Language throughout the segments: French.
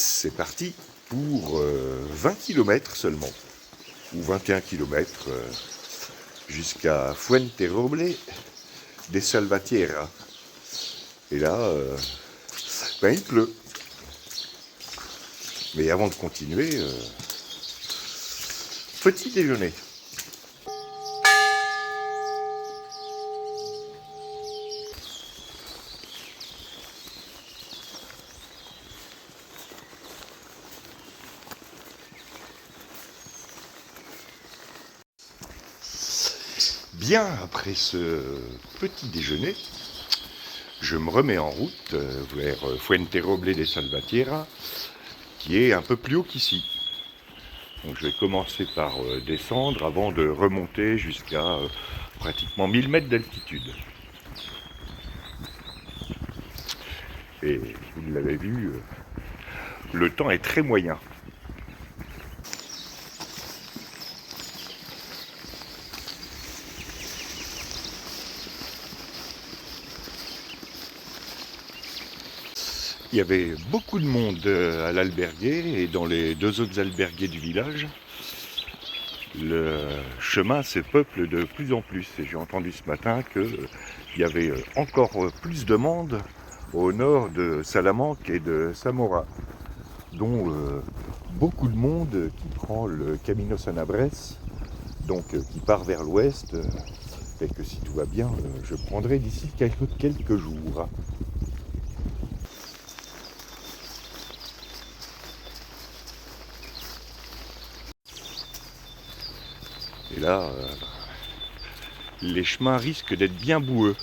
C'est parti pour 20 km seulement, ou 21 km jusqu'à Fuenterroble de Salvatierra. Et là, il pleut. Mais avant de continuer, petit déjeuner. Bien après ce petit déjeuner, je me remets en route vers Fuenterroble de Salvatierra, qui est un peu plus haut qu'ici. Donc je vais commencer par descendre avant de remonter jusqu'à pratiquement 1000 mètres d'altitude. Et vous l'avez vu, le temps est très moyen. Il y avait beaucoup de monde à l'alberguer et dans les deux autres albergues du village. Le chemin se peuple de plus en plus et j'ai entendu ce matin qu'il y avait encore plus de monde au nord de Salamanque et de Zamora, dont beaucoup de monde qui prend le Camino Sanabres, donc qui part vers l'ouest, et que si tout va bien, je prendrai d'ici quelques jours. Et là, les chemins risquent d'être bien boueux.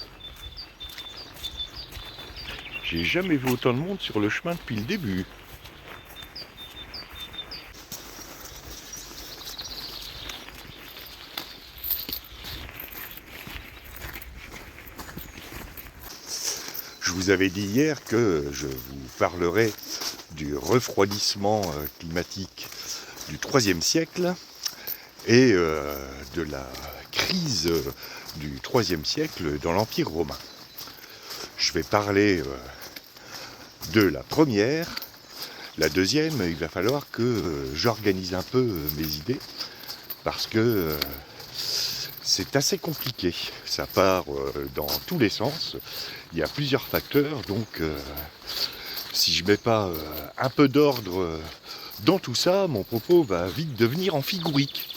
J'ai jamais vu autant de monde sur le chemin depuis le début. Je vous avais dit hier que je vous parlerai du refroidissement climatique du IIIe siècle et de la crise du IIIe siècle dans l'Empire romain. Je vais parler de la première. La deuxième, il va falloir que j'organise un peu mes idées parce que c'est assez compliqué. Ça part dans tous les sens. Il y a plusieurs facteurs, donc si je ne mets pas un peu d'ordre dans tout ça, mon propos va vite devenir amphigourique.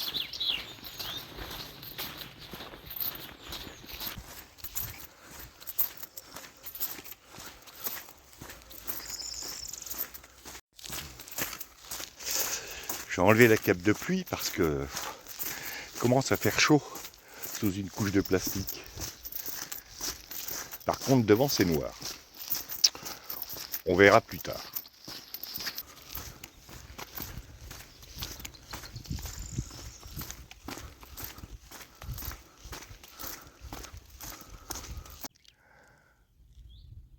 Je vais enlever la cape de pluie parce que commence à faire chaud sous une couche de plastique. Par contre, devant, c'est noir. On verra plus tard.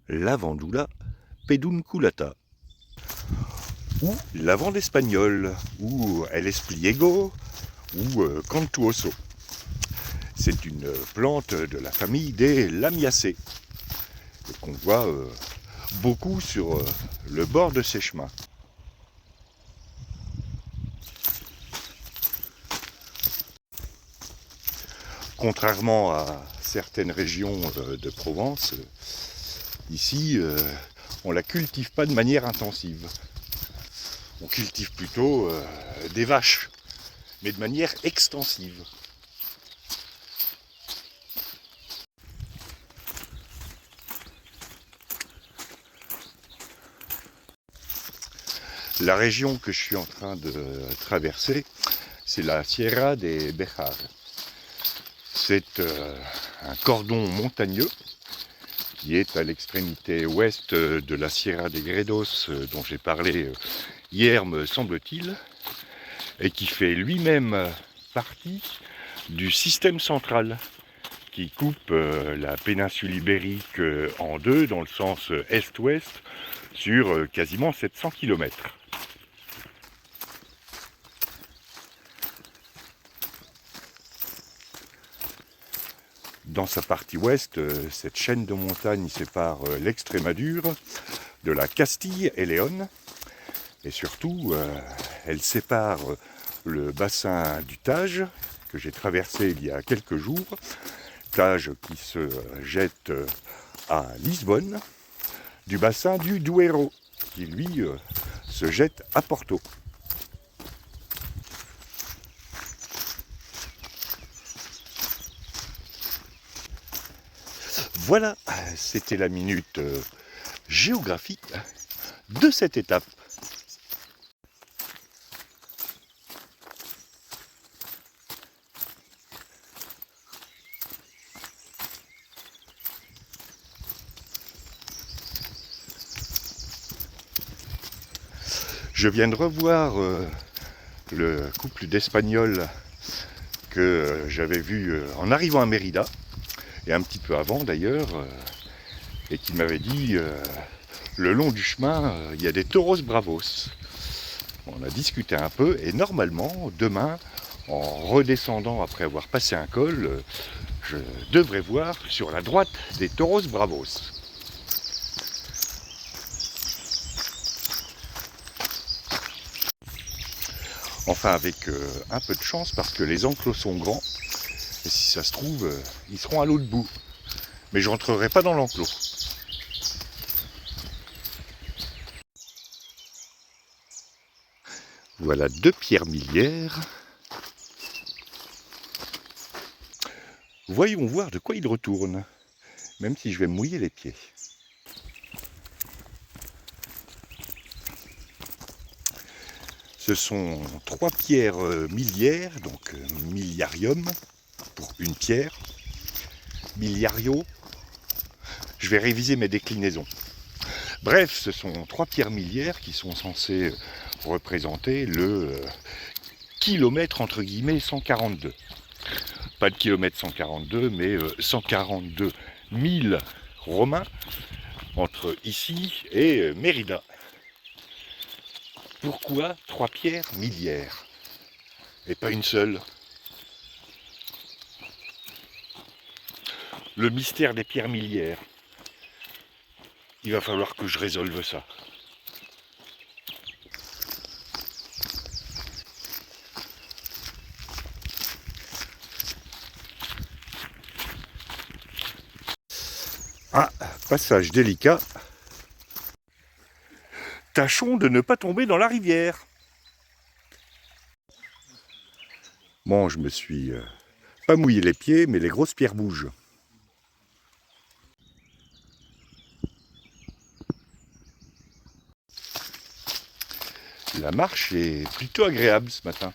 Lavandula pedunculata, ou lavande espagnole, ou el espliego, ou cantuoso. C'est une plante de la famille des Lamiacées, qu'on voit beaucoup sur le bord de ces chemins. Contrairement à certaines régions de Provence, ici, on ne la cultive pas de manière intensive. On cultive plutôt des vaches, mais de manière extensive. La région que je suis en train de traverser, c'est la Sierra de Béjar. C'est un cordon montagneux qui est à l'extrémité ouest de la Sierra de Gredos dont j'ai parlé hier, me semble-t-il, et qui fait lui-même partie du système central qui coupe la péninsule ibérique en deux dans le sens est-ouest sur quasiment 700 km. Dans sa partie ouest, cette chaîne de montagnes sépare l'Extrémadure de la Castille et Léon. Et surtout, elle sépare le bassin du Tage, que j'ai traversé il y a quelques jours, Tage qui se jette à Lisbonne, du bassin du Douro, qui lui se jette à Porto. Voilà, c'était la minute géographique de cette étape. Je viens de revoir le couple d'Espagnols que j'avais vu en arrivant à Mérida, et un petit peu avant d'ailleurs, et qui m'avait dit le long du chemin, il y a des toros bravos. On a discuté un peu, et normalement, demain, en redescendant après avoir passé un col, je devrais voir sur la droite des toros bravos. Enfin avec un peu de chance parce que les enclos sont grands et si ça se trouve ils seront à l'autre bout. Mais je rentrerai pas dans l'enclos. Voilà 2 pierres miliaires. Voyons voir de quoi il retourne, même si je vais me mouiller les pieds. Ce sont 3 pierres miliaires, donc miliarium pour une pierre. Miliario, je vais réviser mes déclinaisons. Bref, ce sont 3 pierres miliaires qui sont censées représenter le kilomètre entre guillemets 142. Pas de kilomètre 142, mais 142 000 romains entre ici et Mérida. Pourquoi 3 pierres miliaires et pas une seule? Le mystère des pierres miliaires. Il va falloir que je résolve ça. Ah, passage délicat. Tâchons de ne pas tomber dans la rivière. Bon, je me suis pas mouillé les pieds, mais les grosses pierres bougent. La marche est plutôt agréable ce matin.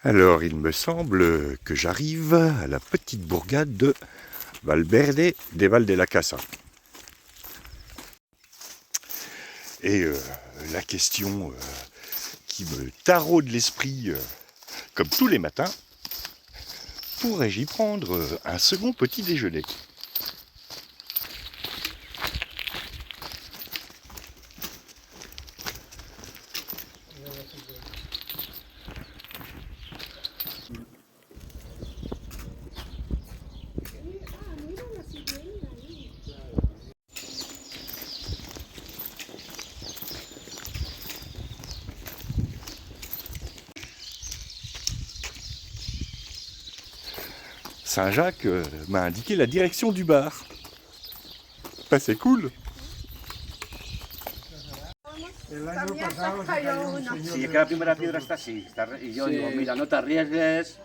Alors, il me semble que j'arrive à la petite bourgade de Valverde de Valdelacasa. Et la question qui me taraude l'esprit, comme tous les matins, pourrais-je y prendre un second petit déjeuner ? Saint-Jacques m'a indiqué la direction du bar. Bah, c'est cool. Sí, es que la primera piedra está así. Y yo digo, mira, no te arriesgues.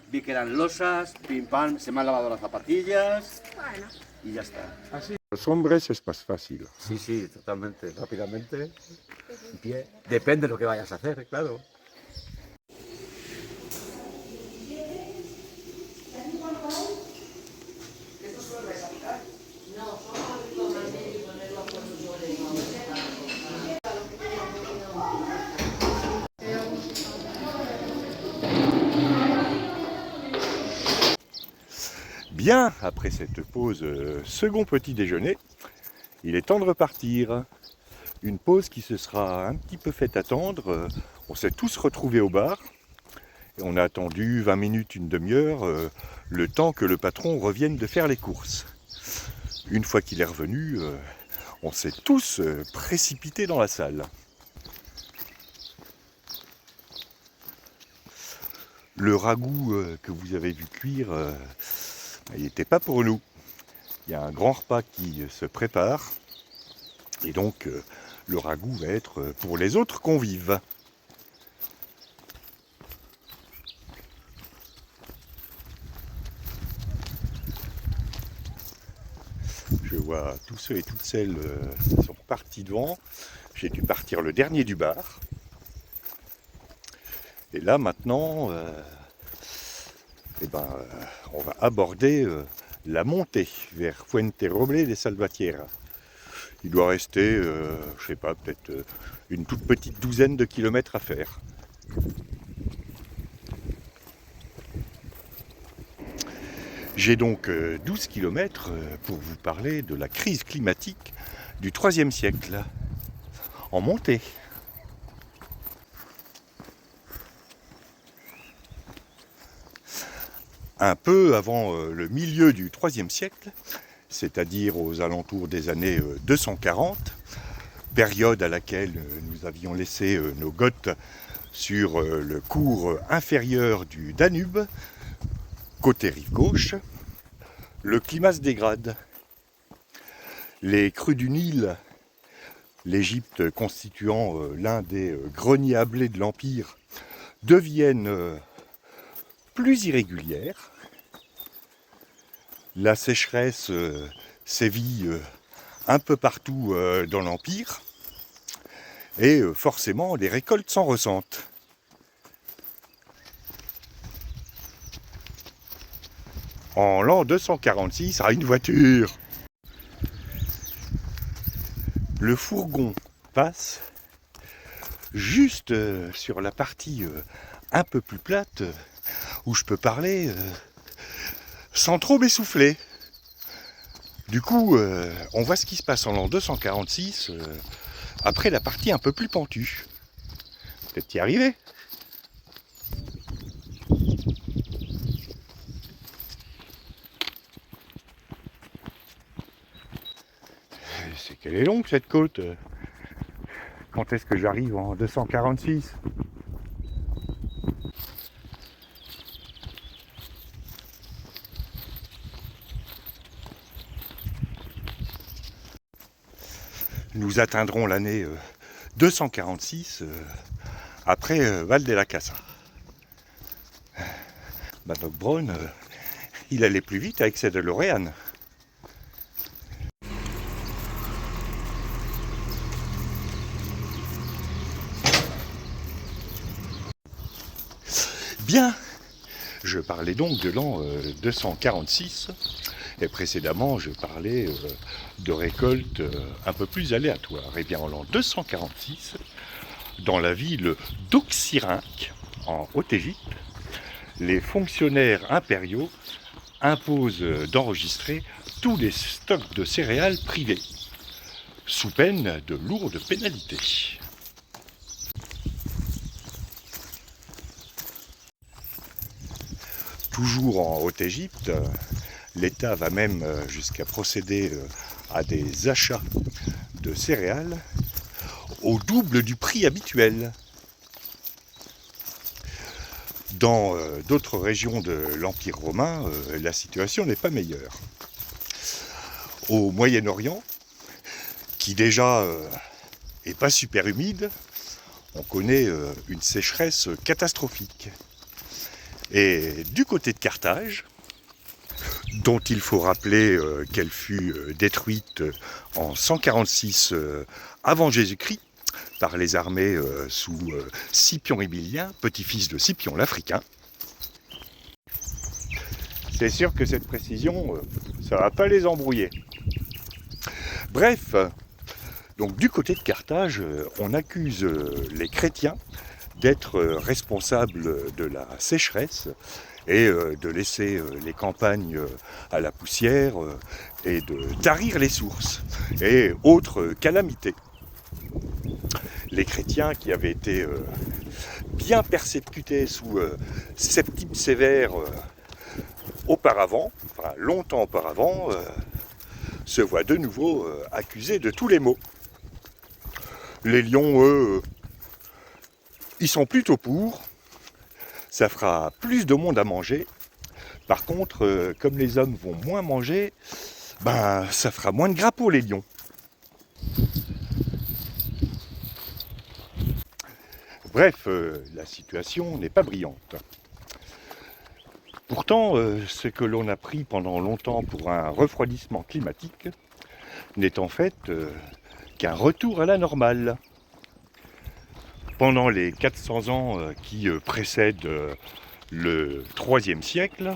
Vi que eran losas, pim pam, se me han lavado las zapatillas. Bueno. Y ya está. Los hombres es más fácil. Sí, sí, totalmente. Rápidamente. En pie. Depende de lo que vayas a hacer, claro. Bien, après cette pause second petit déjeuner, il est temps de repartir. Une pause qui se sera un petit peu fait attendre. On s'est tous retrouvés au bar. Et on a attendu 20 minutes, une demi-heure, le temps que le patron revienne de faire les courses. une fois qu'il est revenu, on s'est tous précipités dans la salle. Le ragoût que vous avez vu cuire, il n'était pas pour nous. Il y a un grand repas qui se prépare, et donc le ragoût va être pour les autres convives. Je vois tous ceux et toutes celles qui sont partis devant. J'ai dû partir le dernier du bar. Et là maintenant, on va aborder la montée vers Fuente Roble de Salvatierra. Il doit rester, je sais pas, peut-être une toute petite douzaine de kilomètres à faire. J'ai donc 12 kilomètres pour vous parler de la crise climatique du IIIe siècle, en montée. Un peu avant le milieu du IIIe siècle, c'est-à-dire aux alentours des années 240, période à laquelle nous avions laissé nos Goths sur le cours inférieur du Danube, côté rive gauche, le climat se dégrade. Les crues du Nil, l'Égypte constituant l'un des greniers à blé de l'Empire, deviennent plus irrégulières. La sécheresse sévit un peu partout dans l'Empire, et forcément les récoltes s'en ressentent. En l'an 246, à une voiture, le fourgon passe juste sur la partie un peu plus plate où je peux parler sans trop m'essouffler. Du coup, on voit ce qui se passe en l'an 246 après la partie un peu plus pentue. Peut-être y arriver. C'est qu'elle est longue cette côte. Quand est-ce que j'arrive en 246 ? Nous atteindrons l'année 246 après Val de la Casa. Doc Brown, il allait plus vite avec ses DeLorean. Bien, je parlais donc de l'an 246, et précédemment je parlais de récoltes un peu plus aléatoires. Et bien en l'an 246, dans la ville d'Oxyrhynque, en Haute-Égypte, les fonctionnaires impériaux imposent d'enregistrer tous les stocks de céréales privés, sous peine de lourdes pénalités. Toujours en Haute-Égypte, l'État va même jusqu'à procéder à des achats de céréales au double du prix habituel. Dans d'autres régions de l'Empire romain, la situation n'est pas meilleure. Au Moyen-Orient, qui déjà est pas super humide, on connaît une sécheresse catastrophique. Et du côté de Carthage, dont il faut rappeler qu'elle fut détruite en 146 avant Jésus-Christ par les armées sous Scipion Émilien, petit-fils de Scipion l'Africain. C'est sûr que cette précision, ça va pas les embrouiller. Bref, donc du côté de Carthage, on accuse les chrétiens d'être responsables de la sécheresse et de laisser les campagnes à la poussière et de tarir les sources et autres calamités. Les chrétiens qui avaient été bien persécutés sous Septime Sévère auparavant, enfin longtemps auparavant, se voient de nouveau accusés de tous les maux. Les lions, eux, ils sont plutôt pour. Ça fera plus de monde à manger. Par contre, comme les hommes vont moins manger, ben, ça fera moins de gras pour les lions. Bref, la situation n'est pas brillante. Pourtant, ce que l'on a pris pendant longtemps pour un refroidissement climatique n'est en fait qu'un retour à la normale. Pendant les 400 ans qui précèdent le IIIe siècle,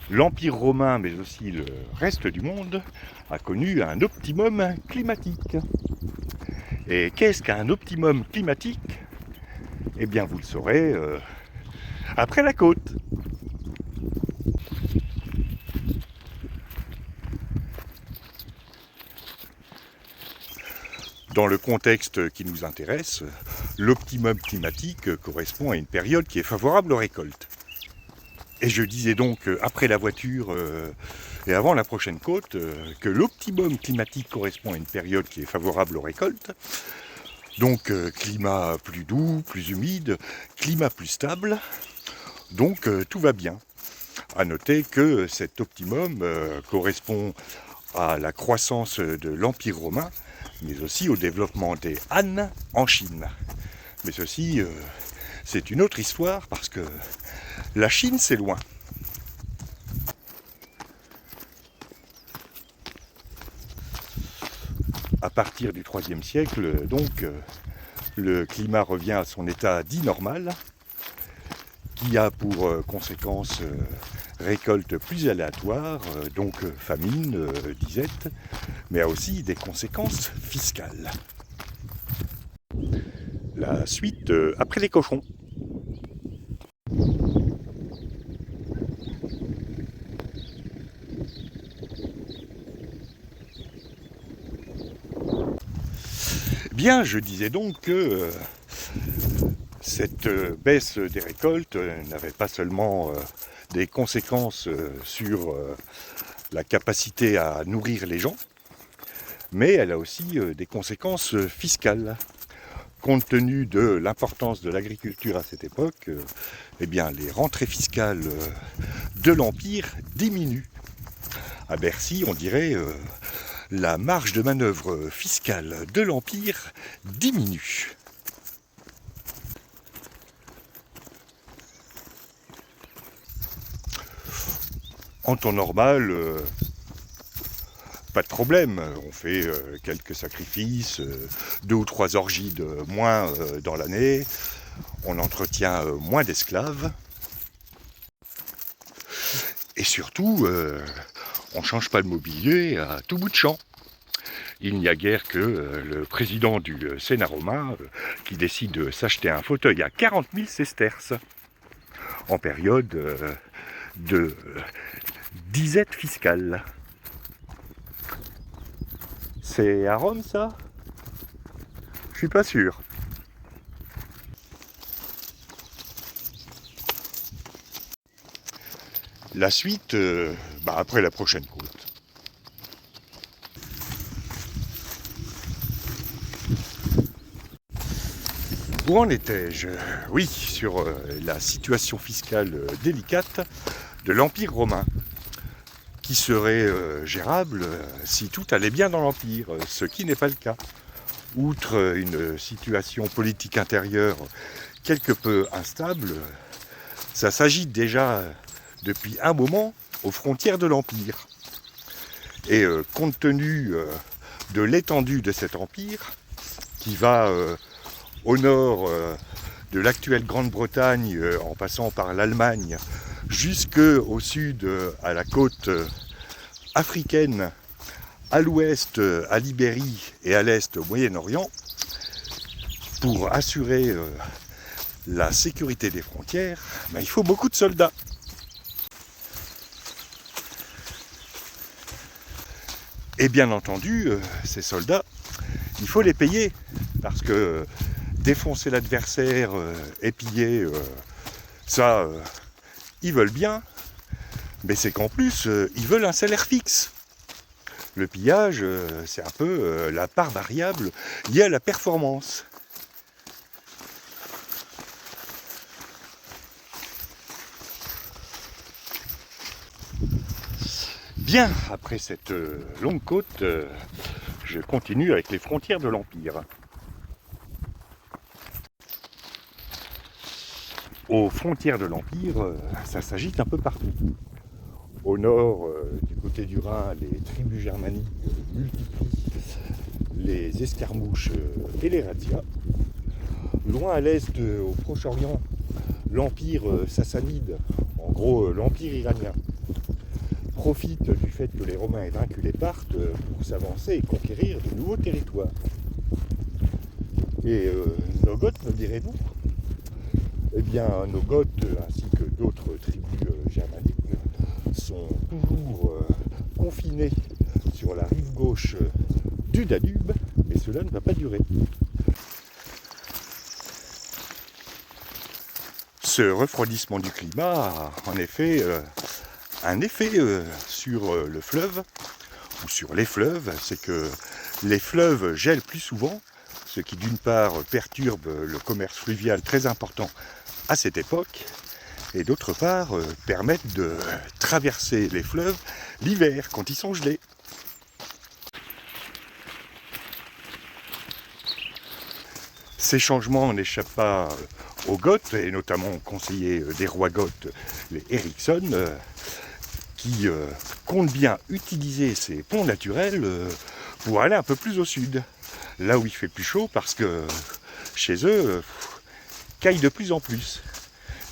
l'Empire romain, mais aussi le reste du monde, a connu un optimum climatique. Et qu'est-ce qu'un optimum climatique ? Eh bien, vous le saurez après la côte. Dans le contexte qui nous intéresse, l'optimum climatique correspond à une période qui est favorable aux récoltes. Et je disais donc, après la voiture et avant la prochaine côte, que l'optimum climatique correspond à une période qui est favorable aux récoltes. Donc climat plus doux, plus humide, climat plus stable, donc tout va bien. À noter que cet optimum correspond à la croissance de l'Empire romain, mais aussi au développement des Han en Chine. Mais ceci, c'est une autre histoire parce que la Chine, c'est loin. À partir du IIIe siècle, donc, le climat revient à son état dit normal, qui a pour conséquence récolte plus aléatoire, donc famine, disette, mais a aussi des conséquences fiscales. La suite après les cochons. Bien, je disais donc que cette baisse des récoltes n'avait pas seulement des conséquences sur la capacité à nourrir les gens, mais elle a aussi des conséquences fiscales. Compte tenu de l'importance de l'agriculture à cette époque, eh bien, les rentrées fiscales de l'Empire diminuent. À Bercy, on dirait la marge de manœuvre fiscale de l'Empire diminue. En temps normal, pas de problème, on fait quelques sacrifices, 2 ou 3 orgies de moins dans l'année, on entretient moins d'esclaves, et surtout, on ne change pas le mobilier à tout bout de champ. Il n'y a guère que le président du Sénat romain qui décide de s'acheter un fauteuil à 40 000 sesterces en période de disette fiscale. C'est à Rome, ça ? Je suis pas sûr. La suite, après la prochaine côte. Où en étais-je ? Oui, sur la situation fiscale délicate de l'Empire romain, qui serait gérable si tout allait bien dans l'Empire, ce qui n'est pas le cas. Outre une situation politique intérieure quelque peu instable, ça s'agite déjà depuis un moment aux frontières de l'Empire. Et compte tenu de l'étendue de cet empire, qui va au nord de l'actuelle Grande-Bretagne, en passant par l'Allemagne, jusqu'au sud, à la côte africaine, à l'ouest, à l'Ibérie et à l'est, au Moyen-Orient, pour assurer la sécurité des frontières, il faut beaucoup de soldats. Et bien entendu, ces soldats, il faut les payer, parce que défoncer l'adversaire et piller, ça, ils veulent bien, mais c'est qu'en plus, ils veulent un salaire fixe. Le pillage, c'est un peu la part variable liée à la performance. Bien, après cette longue côte, je continue avec les frontières de l'Empire. Aux frontières de l'Empire, ça s'agite un peu partout. Au nord, du côté du Rhin, les tribus germaniques multiplient les escarmouches et les razzias. Loin à l'est, au Proche-Orient, l'Empire sassanide, en gros l'Empire iranien, profite du fait que les Romains aient vaincu les Parthes pour s'avancer et conquérir de nouveaux territoires. Et nos Goths, me direz-vous? Eh bien, nos Goths, ainsi que d'autres tribus germaniques, sont toujours confinés sur la rive gauche du Danube, mais cela ne va pas durer. Ce refroidissement du climat a en effet un effet sur le fleuve, ou sur les fleuves, c'est que les fleuves gèlent plus souvent, ce qui d'une part perturbe le commerce fluvial très important à cette époque, et d'autre part permettent de traverser les fleuves l'hiver quand ils sont gelés. Ces changements n'échappent pas aux Goths, et notamment aux conseillers des rois goths, les Ericsson, qui comptent bien utiliser ces ponts naturels pour aller un peu plus au sud, là où il fait plus chaud, parce que chez eux, caille de plus en plus.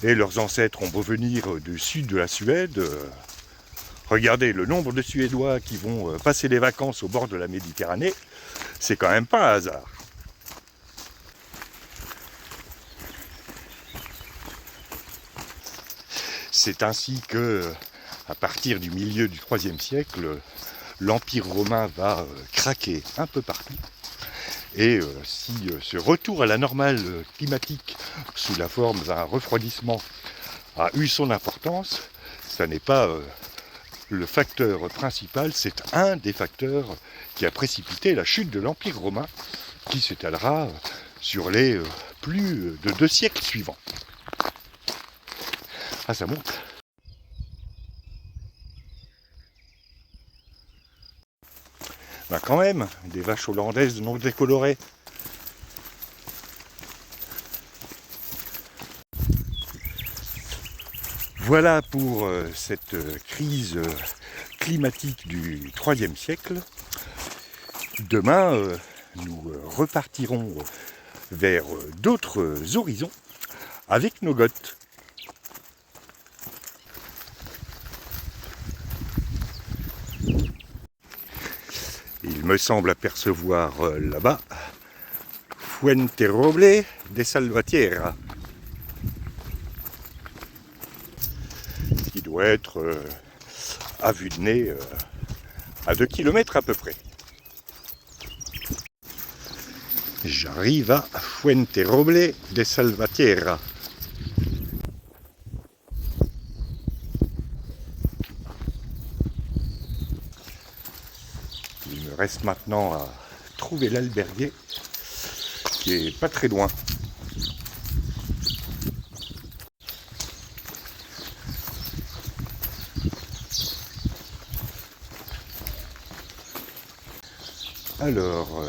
Et leurs ancêtres ont beau venir du sud de la Suède, regardez le nombre de Suédois qui vont passer les vacances au bord de la Méditerranée, c'est quand même pas un hasard. C'est ainsi que, à partir du milieu du IIIe siècle, l'Empire romain va craquer un peu partout. Et si ce retour à la normale climatique sous la forme d'un refroidissement a eu son importance, ça n'est pas le facteur principal, c'est un des facteurs qui a précipité la chute de l'Empire romain, qui s'étalera sur les plus de 2 siècles suivants. Ah, ça monte. Ben quand même, des vaches hollandaises non décolorées. Voilà pour cette crise climatique du IIIe siècle. Demain, nous repartirons vers d'autres horizons avec nos Goths. Il me semble apercevoir là-bas Fuenterroble de Salvatierra, qui doit être à vue de nez à 2 km à peu près. J'arrive à Fuenterroble de Salvatierra. Il me reste maintenant à trouver l'alberguer, qui est pas très loin. Alors,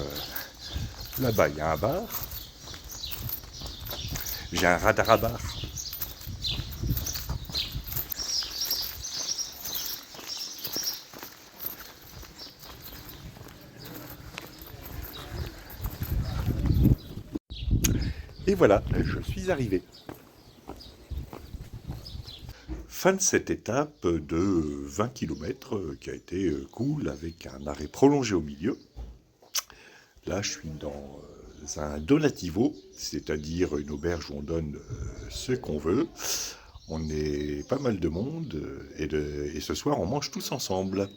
là-bas il y a un bar. J'ai un radar à bar. Et voilà, je suis arrivé. Fin de cette étape de 20 km qui a été cool avec un arrêt prolongé au milieu. Là, je suis dans un donativo, c'est-à-dire une auberge où on donne ce qu'on veut. On est pas mal de monde et ce soir, on mange tous ensemble.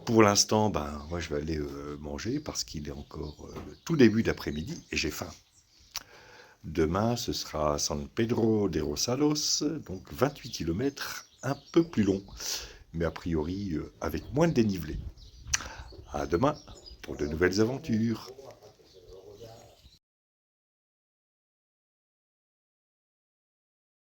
Pour l'instant, moi je vais aller manger parce qu'il est encore le tout début d'après-midi et j'ai faim. Demain, ce sera San Pedro de Rosalos, donc 28 km, un peu plus long, mais a priori avec moins de dénivelé. À demain pour de nouvelles aventures.